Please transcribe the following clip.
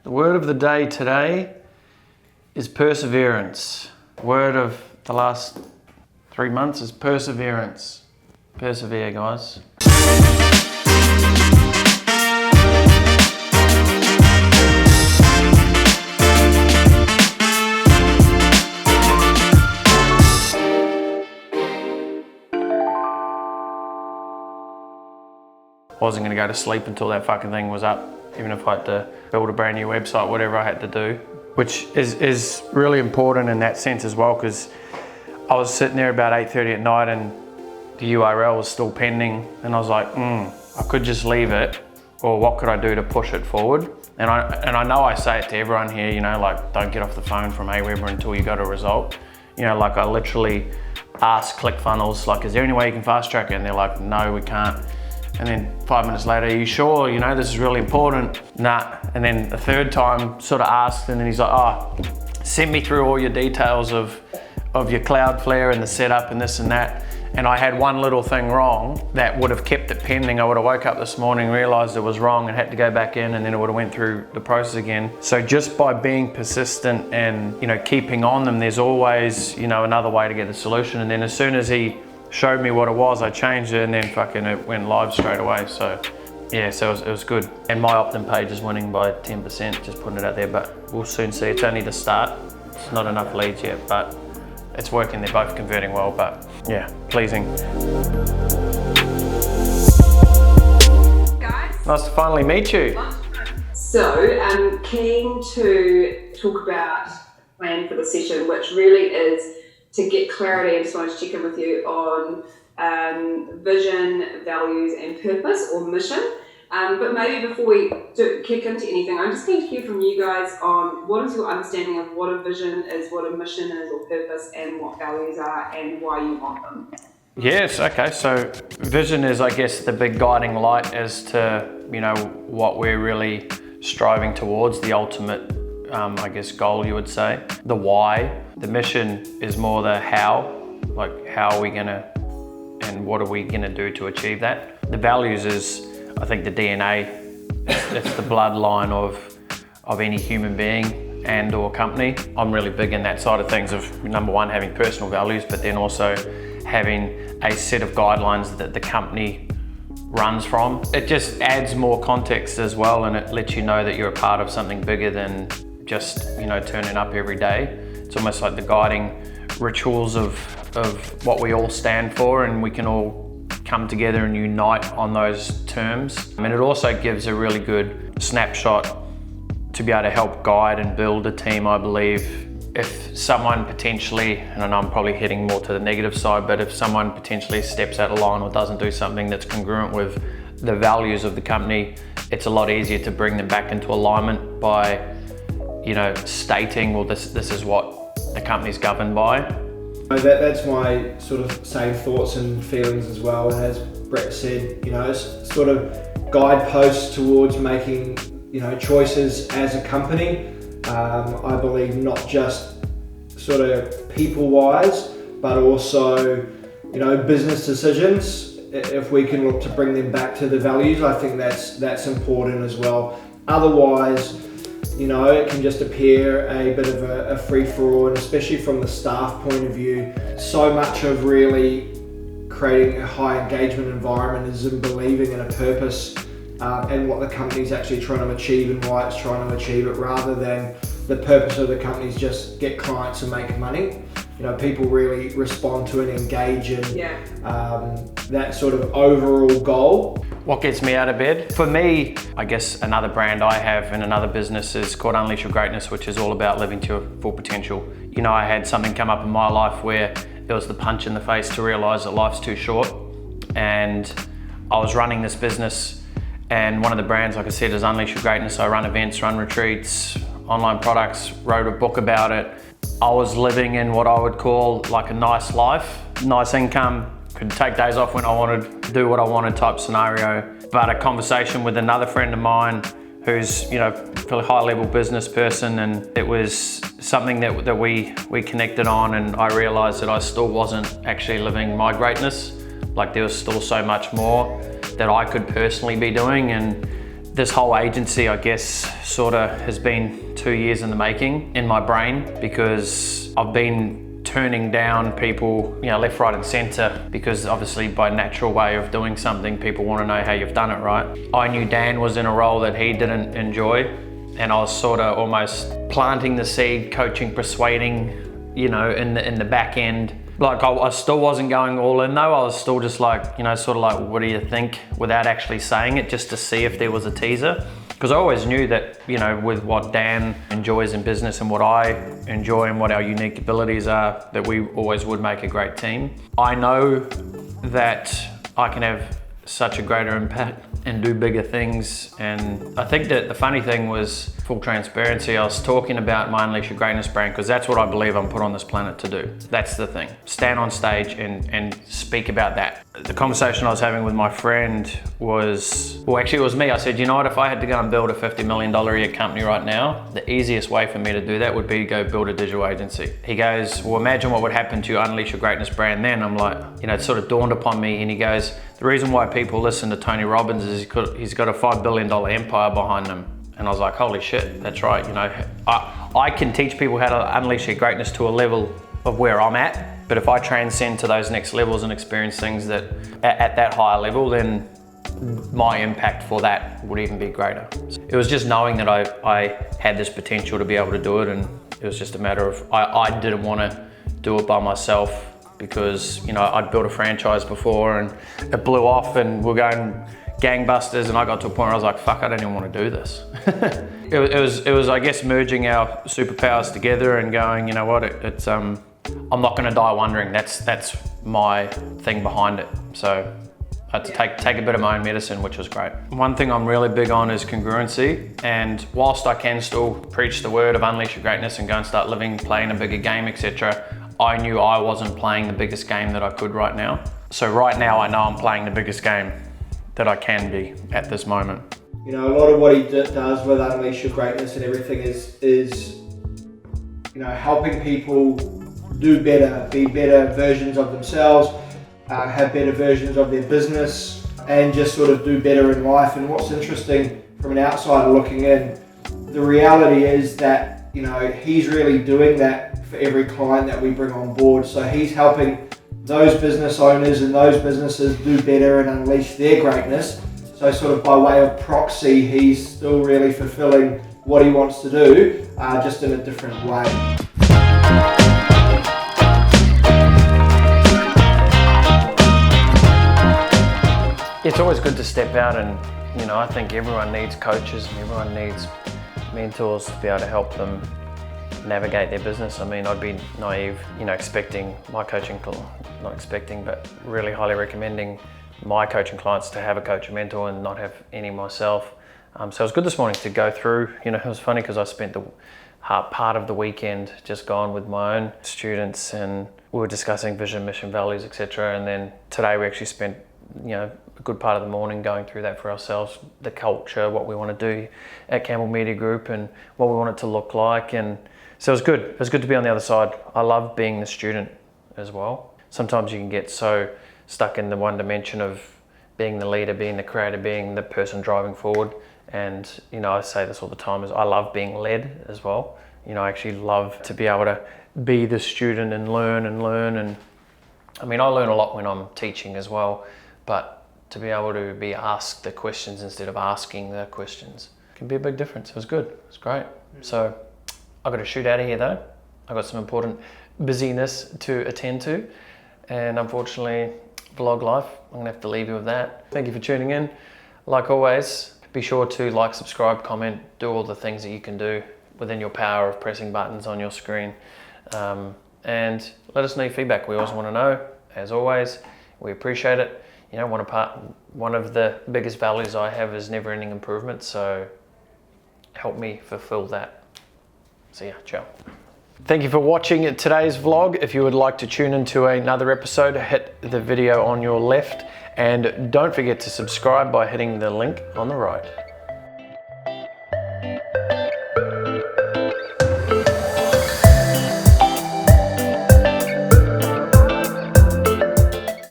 The word of the day today is perseverance. Word of the last 3 months is perseverance. Persevere, guys. I wasn't going to go to sleep until that fucking thing was up, even if I had to build a brand new website, whatever I had to do, which is really important in that sense as well, because I was sitting there about 8:30 at night and the URL was still pending, and I was like, I could just leave it, or what could I do to push it forward? And I know I say it to everyone here, you know, like, don't get off the phone from Aweber until you got a result. You know, like, I literally ask ClickFunnels, like, is there any way you can fast track it? And they're like, no, we can't. And then 5 minutes later, are you sure? You know, this is really important. Nah. And then the third time, sort of asked, and then he's like, oh, send me through all your details of your Cloudflare and the setup and this and that. And I had one little thing wrong that would have kept it pending. I would have woke up this morning, realized it was wrong and had to go back in, and then it would have went through the process again. So just by being persistent and, you know, keeping on them, there's always, you know, another way to get the solution. And then as soon as he showed me what it was, I changed it, and then fucking it went live straight away. So yeah, so it was good. And my opt-in page is winning by 10%, just putting it out there, but we'll soon see. It's only the start. It's not enough leads yet, but it's working. They're both converting well, but yeah, pleasing. Guys, nice to finally meet you. So I'm keen to talk about plan for the session, which really is to get clarity. I just wanted to check in with you on vision, values and purpose or mission. But maybe before we kick into anything, I'm just keen to hear from you guys on what is your understanding of what a vision is, what a mission is or purpose, and what values are and why you want them. Yes, okay, so vision is, I guess, the big guiding light as to, you know, what we're really striving towards, the ultimate, I guess, goal, you would say. The why. The mission is more the how, like how are we gonna and what are we gonna do to achieve that. The values is, I think, the DNA. It's the bloodline of any human being and or company. I'm really big in that side of things of, number one, having personal values, but then also having a set of guidelines that the company runs from. It just adds more context as well, and it lets you know that you're a part of something bigger than just, you know, turning up every day. It's almost like the guiding rituals of what we all stand for, and we can all come together and unite on those terms. And it also gives a really good snapshot to be able to help guide and build a team, I believe. If someone potentially, and I know I'm probably heading more to the negative side, but if someone potentially steps out of line or doesn't do something that's congruent with the values of the company, it's a lot easier to bring them back into alignment by, you know, stating, well, this is what the company's governed by. That's my sort of same thoughts and feelings as well. And as Brett said, you know, it's sort of guideposts towards making, you know, choices as a company. I believe not just sort of people-wise, but also, you know, business decisions. If we can look to bring them back to the values, I think that's important as well. Otherwise, you know, it can just appear a bit of a free-for-all, and especially from the staff point of view, so much of really creating a high engagement environment is in believing in a purpose and what the company's actually trying to achieve and why it's trying to achieve it, rather than the purpose of the company's just get clients and make money. You know, people really respond to and engage in that sort of overall goal. What gets me out of bed? For me, I guess another brand I have in another business is called Unleash Your Greatness, which is all about living to your full potential. You know, I had something come up in my life where it was the punch in the face to realize that life's too short. And I was running this business, and one of the brands, like I said, is Unleash Your Greatness. I run events, run retreats, online products, wrote a book about it. I was living in what I would call like a nice life, nice income, could take days off when I wanted, do what I wanted type scenario. But a conversation with another friend of mine who's, you know, a high level business person, and it was something that we connected on, and I realized that I still wasn't actually living my greatness. Like, there was still so much more that I could personally be doing, and This whole agency, I guess, sort of has been 2 years in the making in my brain, because I've been turning down people, left, right and center, because obviously by natural way of doing something, people want to know how you've done it, right? I knew Dan was in a role that he didn't enjoy, and I was sort of almost planting the seed, coaching, persuading, in the back end. Like I still wasn't going all in though. I was still just like, sort of like, what do you think? Without actually saying it, just to see if there was a teaser. Because I always knew that, with what Dan enjoys in business and what I enjoy and what our unique abilities are, that we always would make a great team. I know that I can have such a greater impact and do bigger things. And I think that the funny thing was, full transparency, I was talking about my Unleash Your Greatness brand, because that's what I believe I'm put on this planet to do. That's the thing. Stand on stage and speak about that. The conversation I was having with my friend was, well, actually it was me. I said, you know what, if I had to go and build a $50 million a year company right now, the easiest way for me to do that would be to go build a digital agency. He goes, well, imagine what would happen to your Unleash Your Greatness brand then. I'm like, it sort of dawned upon me, and he goes, the reason why people listen to Tony Robbins is he's got a $5 billion empire behind him. And I was like, holy shit, that's right. I can teach people how to unleash their greatness to a level of where I'm at, but if I transcend to those next levels and experience things that at that higher level, then my impact for that would even be greater. It was just knowing that I had this potential to be able to do it, and it was just a matter of, I didn't want to do it by myself, because I'd built a franchise before and it blew off and we're going gangbusters, and I got to a point where I was like, fuck, I don't even want to do this. it was I guess merging our superpowers together and going, you know what, it's I'm not going to die wondering. That's my thing behind it. So I had to take a bit of my own medicine, which was great. One thing I'm really big on is congruency, and whilst I can still preach the word of unleash your greatness and go and start living, playing a bigger game, etc., I knew I wasn't playing the biggest game that I could right now. So right now I know I'm playing the biggest game that I can be at this moment. A lot of what he does with Unleash Your Greatness and everything is helping people do better, be better versions of themselves, have better versions of their business, and just sort of do better in life. And what's interesting from an outsider looking in, the reality is that, he's really doing that for every client that we bring on board. So he's helping those business owners and those businesses do better and unleash their greatness. So sort of by way of proxy, he's still really fulfilling what he wants to do, just in a different way. It's always good to step out, and I think everyone needs coaches and everyone needs mentors to be able to help them navigate their business. I mean, I'd be naive, expecting my coaching, not expecting, but really highly recommending my coaching clients to have a coach or mentor and not have any myself. So it was good this morning to go through, it was funny because I spent the part of the weekend just gone with my own students, and we were discussing vision, mission, values, etc. And then today we actually spent, a good part of the morning going through that for ourselves, the culture, what we want to do at Campbell Media Group and what we want it to look like. And so it was good. It was good to be on the other side. I love being the student as well. Sometimes you can get so stuck in the one dimension of being the leader, being the creator, being the person driving forward. And, I say this all the time, is I love being led as well. I actually love to be able to be the student and learn. And I mean, I learn a lot when I'm teaching as well, but to be able to be asked the questions instead of asking the questions can be a big difference. It was good. It was great. So I got to shoot out of here though. I got some important busyness to attend to, and unfortunately, vlog life, I'm gonna have to leave you with that. Thank you for tuning in. Like always, be sure to like, subscribe, comment, do all the things that you can do within your power of pressing buttons on your screen. And let us know your feedback. We always want to know, as always. We appreciate it. One of the biggest values I have is never-ending improvement, so help me fulfill that. See ya, ciao. Thank you for watching today's vlog. If you would like to tune into another episode, hit the video on your left, and don't forget to subscribe by hitting the link on the right.